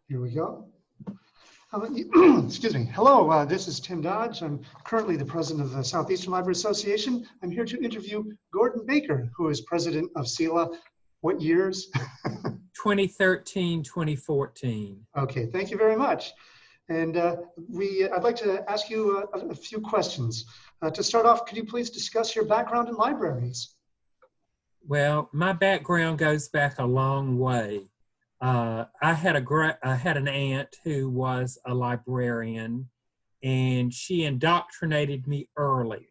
Here we go. Excuse me. Hello, this is Tim Dodge. I'm currently the president of the Southeastern Library Association. I'm here to interview Gordon Baker, who is president of SELA. What years? 2013, 2014. Okay, thank you very much. And I'd like to ask you a few questions. To start off, could you please discuss your background in libraries? Well, my background goes back a long way. I had an aunt who was a librarian, and she indoctrinated me early.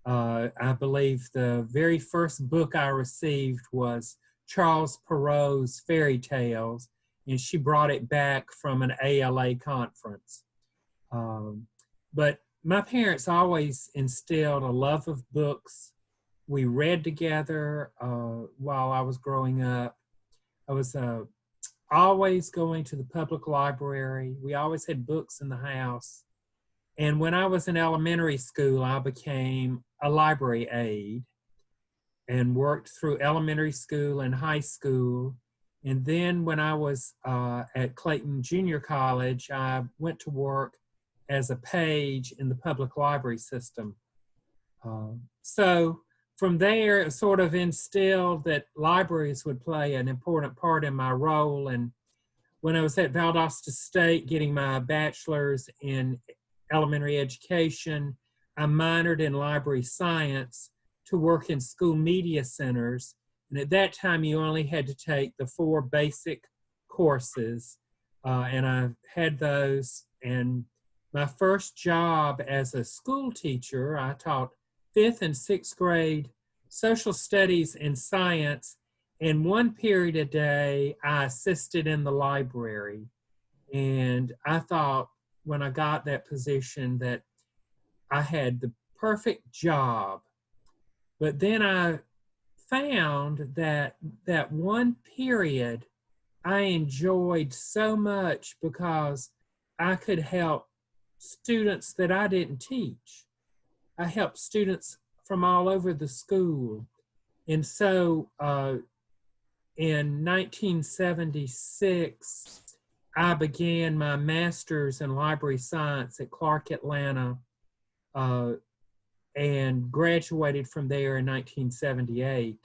I believe the very first book I received was Charles Perrault's Fairy Tales, and she brought it back from an ALA conference. But my parents always instilled a love of books. We read together while I was growing up. I was always going to the public library. We always had books in the house. And when I was in elementary school, I became a library aide and worked through elementary school and high school. And then when I was at Clayton Junior College, I went to work as a page in the public library system. So from there, it sort of instilled that libraries would play an important part in my role. And when I was at Valdosta State getting my bachelor's in elementary education, I minored in library science to work in school media centers. And at that time, you only had to take the 4 basic courses. And I had those. And my first job as a school teacher, I taught 5th and 6th grade social studies and science, and 1 period a day I assisted in the library. And I thought when I got that position that I had the perfect job. But then I found that 1 period I enjoyed so much because I could help students that I didn't teach. I helped students from all over the school. And so in 1976, I began my master's in library science at Clark Atlanta and graduated from there in 1978.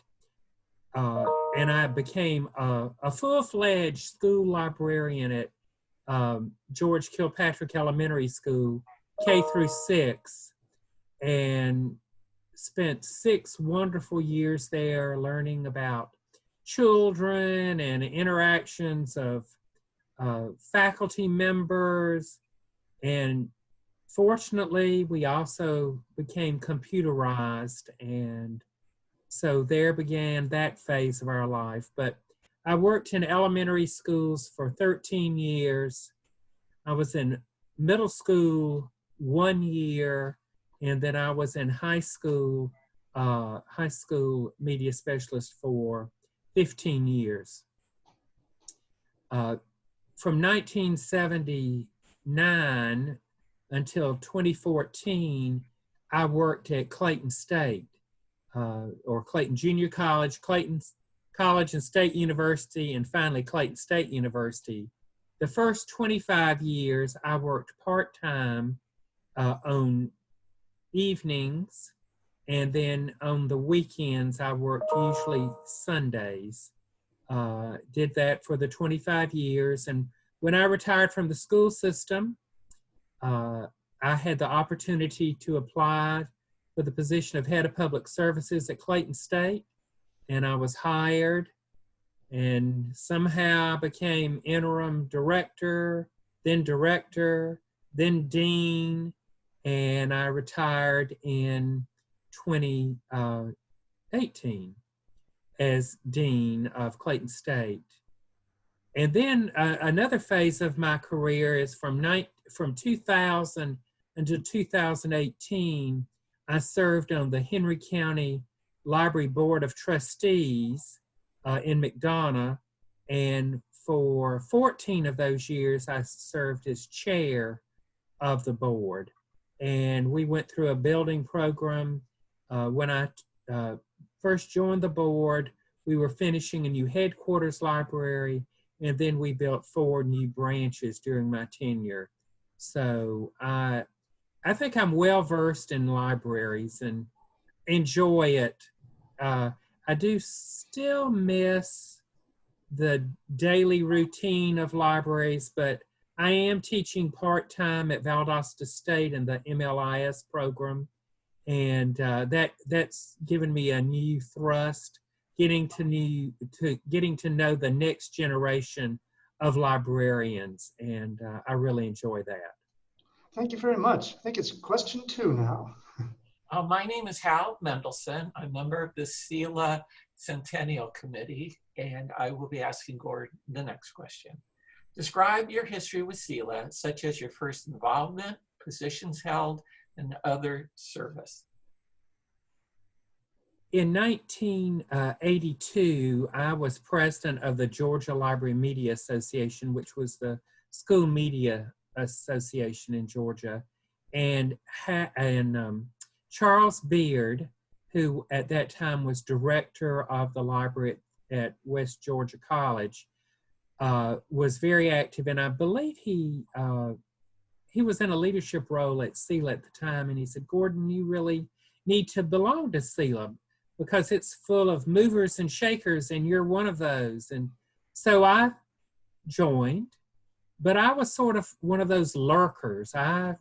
And I became a full-fledged school librarian at George Kilpatrick Elementary School, K through 6. And spent 6 wonderful years there learning about children and interactions of faculty members. And fortunately, we also became computerized. And so there began that phase of our life. But I worked in elementary schools for 13 years. I was in middle school 1 year. And then I was in high school media specialist for 15 years. From 1979 until 2014, I worked at Clayton State, or Clayton Junior College, Clayton College and State University, and finally Clayton State University. The first 25 years, I worked part-time on evenings, and then on the weekends I worked usually Sundays. Did that for the 25 years, and when I retired from the school system, I had the opportunity to apply for the position of head of public services at Clayton State, and I was hired, and somehow I became interim director, then dean, and I retired in 2018 as dean of Clayton State. And then another phase of my career is from 2000 until 2018, I served on the Henry County Library Board of Trustees in McDonough. And for 14 of those years, I served as chair of the board. And we went through a building program. When I first joined the board, we were finishing a new headquarters library, and then we built 4 new branches during my tenure. So I think I'm well versed in libraries and enjoy it. I do still miss the daily routine of libraries, but I am teaching part-time at Valdosta State in the MLIS program, and that's given me a new thrust, getting to know the next generation of librarians, and I really enjoy that. Thank you very much. I think it's question 2 now. My name is Hal Mendelsohn. I'm a member of the SELA Centennial Committee, and I will be asking Gordon the next question. Describe your history with SELA, such as your first involvement, positions held, and other service. In 1982, I was president of the Georgia Library Media Association, which was the school media association in Georgia. And Charles Beard, who at that time was director of the library at West Georgia College, was very active. And I believe he was in a leadership role at SELA at the time. And he said, Gordon, you really need to belong to SELA because it's full of movers and shakers, and you're one of those. And so I joined, but I was sort of one of those lurkers. I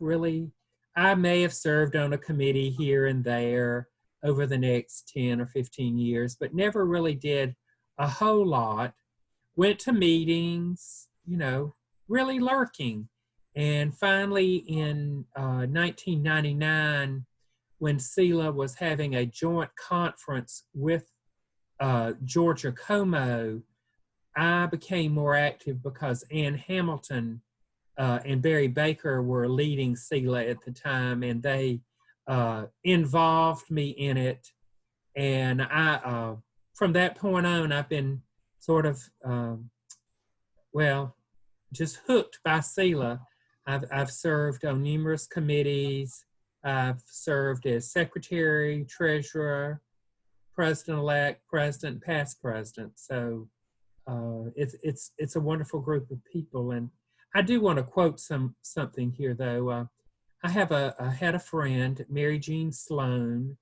may have served on a committee here and there over the next 10 or 15 years, but never really did a whole lot. Went to meetings, really lurking. And finally in 1999, when SELA was having a joint conference with Georgia Como, I became more active because Ann Hamilton and Barry Baker were leading SELA at the time, and they involved me in it. And I, from that point on, I've been sort of, just hooked by SELA. I've served on numerous committees. I've served as secretary, treasurer, president-elect, president, past president. So it's a wonderful group of people. And I do want to quote something here, though. I had a friend, Mary Jean Sloan,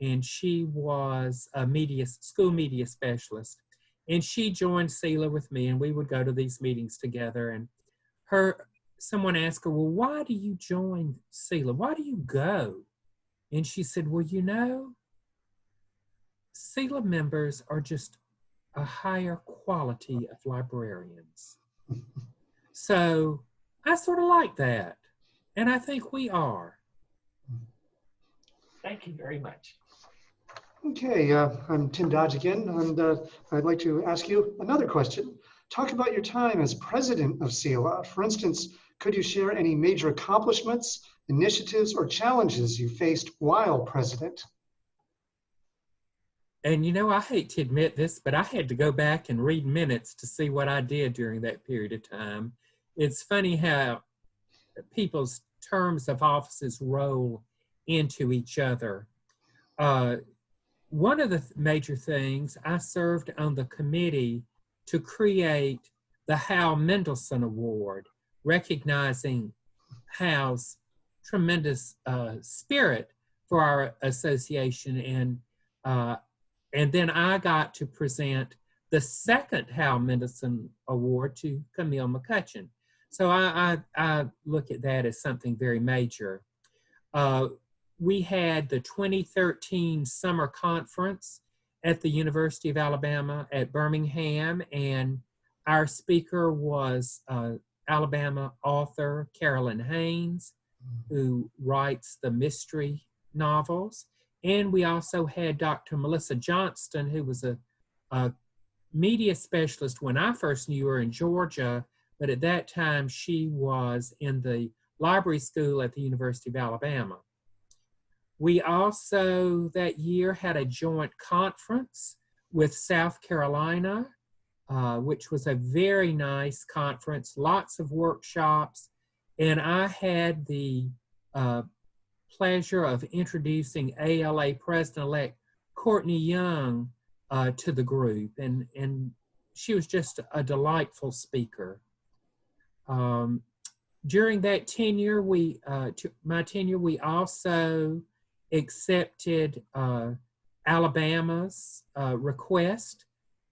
and she was a school media specialist. And she joined SELA with me, and we would go to these meetings together. And someone asked her, well, why do you join SELA? Why do you go? And she said, well, SELA members are just a higher quality of librarians. So I sort of like that. And I think we are. Thank you very much. Okay, I'm Tim Dodge again, and I'd like to ask you another question. Talk about your time as president of SELA. For instance, could you share any major accomplishments, initiatives, or challenges you faced while president? And I hate to admit this, but I had to go back and read minutes to see what I did during that period of time. It's funny how people's terms of offices roll into each other. One of the major things, I served on the committee to create the Hal Mendelsohn Award, recognizing Hal's tremendous spirit for our association. And then I got to present the second Hal Mendelsohn Award to Camille McCutcheon. So I look at that as something very major. We had the 2013 summer conference at the University of Alabama at Birmingham, and our speaker was Alabama author Carolyn Haynes, who writes the mystery novels. And we also had Dr. Melissa Johnston, who was a media specialist when I first knew her in Georgia, but at that time she was in the library school at the University of Alabama. We also that year had a joint conference with South Carolina, which was a very nice conference, lots of workshops, and I had the pleasure of introducing ALA President-elect Courtney Young to the group. And she was just a delightful speaker. During that tenure, my tenure, we also accepted Alabama's request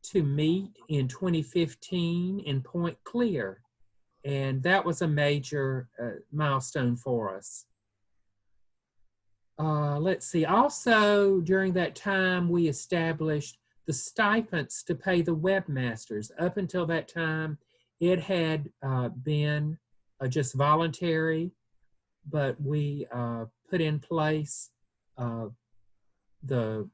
to meet in 2015 in Point Clear. And that was a major milestone for us. Let's see, also during that time, we established the stipends to pay the webmasters. Up until that time, it had been just voluntary, but we put in place the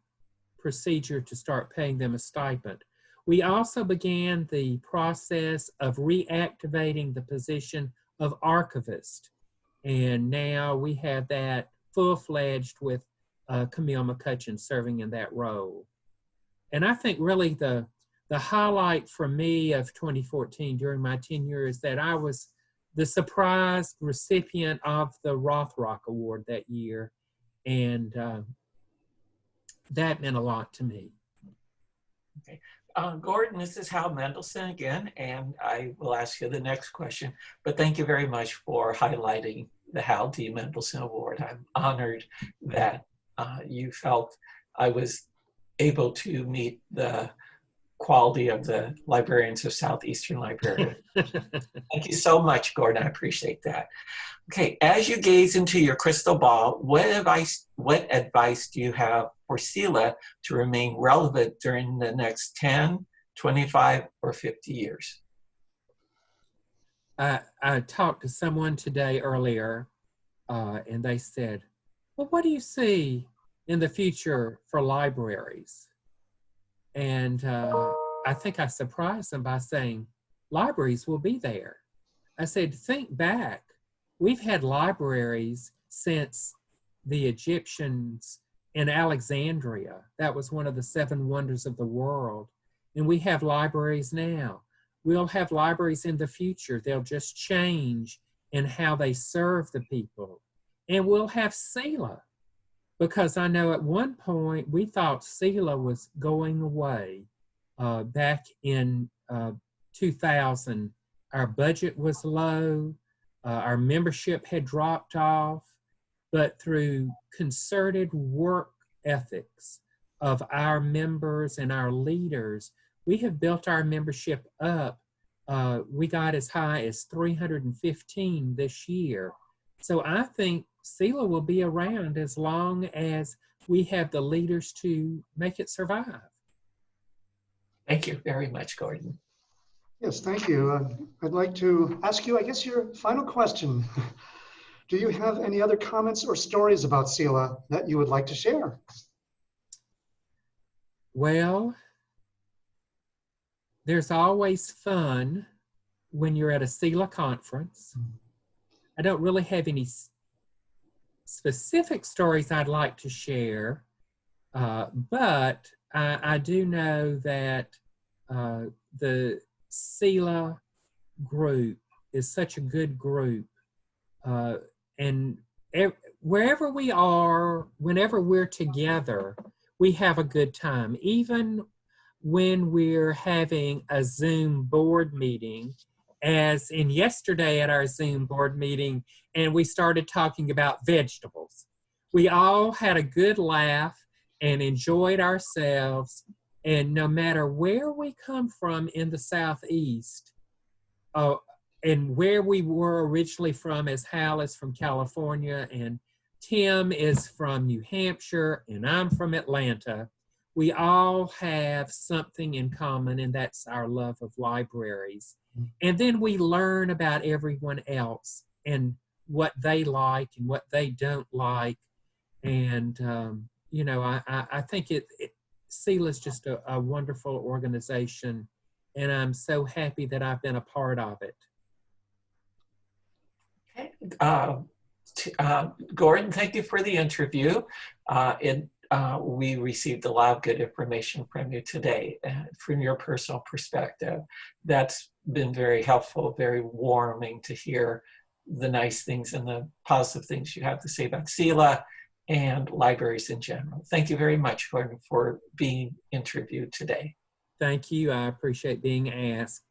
procedure to start paying them a stipend. We also began the process of reactivating the position of archivist, and now we have that full-fledged with Camille McCutcheon serving in that role. And I think really the highlight for me of 2014 during my tenure is that I was the surprise recipient of the Rothrock Award that year, and that meant a lot to me. Okay. Gordon, this is Hal Mendelsohn again, and I will ask you the next question, but thank you very much for highlighting the Hal D. Mendelsohn Award. I'm honored that you felt I was able to meet the quality of the librarians of Southeastern Library. Thank you so much, Gordon. I appreciate that. Okay, as you gaze into your crystal ball, what advice do you have for SELA to remain relevant during the next 10, 25, or 50 years? I talked to someone today earlier, and they said, well, what do you see in the future for libraries? And I think I surprised them by saying, libraries will be there. I said, think back. We've had libraries since the Egyptians in Alexandria. That was one of the 7 wonders of the world. And we have libraries now. We'll have libraries in the future. They'll just change in how they serve the people. And we'll have SELA, because I know at one point we thought SELA was going away. Back in 2000, our budget was low. Our membership had dropped off, but through concerted work ethics of our members and our leaders, we have built our membership up. We got as high as 315 this year. So I think SELA will be around as long as we have the leaders to make it survive. Thank you very much, Gordon. Yes, thank you. I'd like to ask you, I guess, your final question. Do you have any other comments or stories about SELA that you would like to share? Well, there's always fun when you're at a SELA conference. I don't really have any specific stories I'd like to share, but I do know that the SELA group is such a good group, and wherever we are, whenever we're together, we have a good time. Even when we're having a Zoom board meeting, as in yesterday at our Zoom board meeting, and we started talking about vegetables. We all had a good laugh and enjoyed ourselves. And no matter where we come from in the Southeast, and where we were originally from, as Hal is from California and Tim is from New Hampshire and I'm from Atlanta, we all have something in common, and that's our love of libraries. And then we learn about everyone else and what they like and what they don't like. And, you know, I think SELA is just a wonderful organization, and I'm so happy that I've been a part of it. Okay. Gordon, thank you for the interview. We received a lot of good information from you today, from your personal perspective. That's been very helpful, very warming to hear the nice things and the positive things you have to say about SELA and libraries in general. Thank you very much, Gordon, for being interviewed today. Thank you. I appreciate being asked.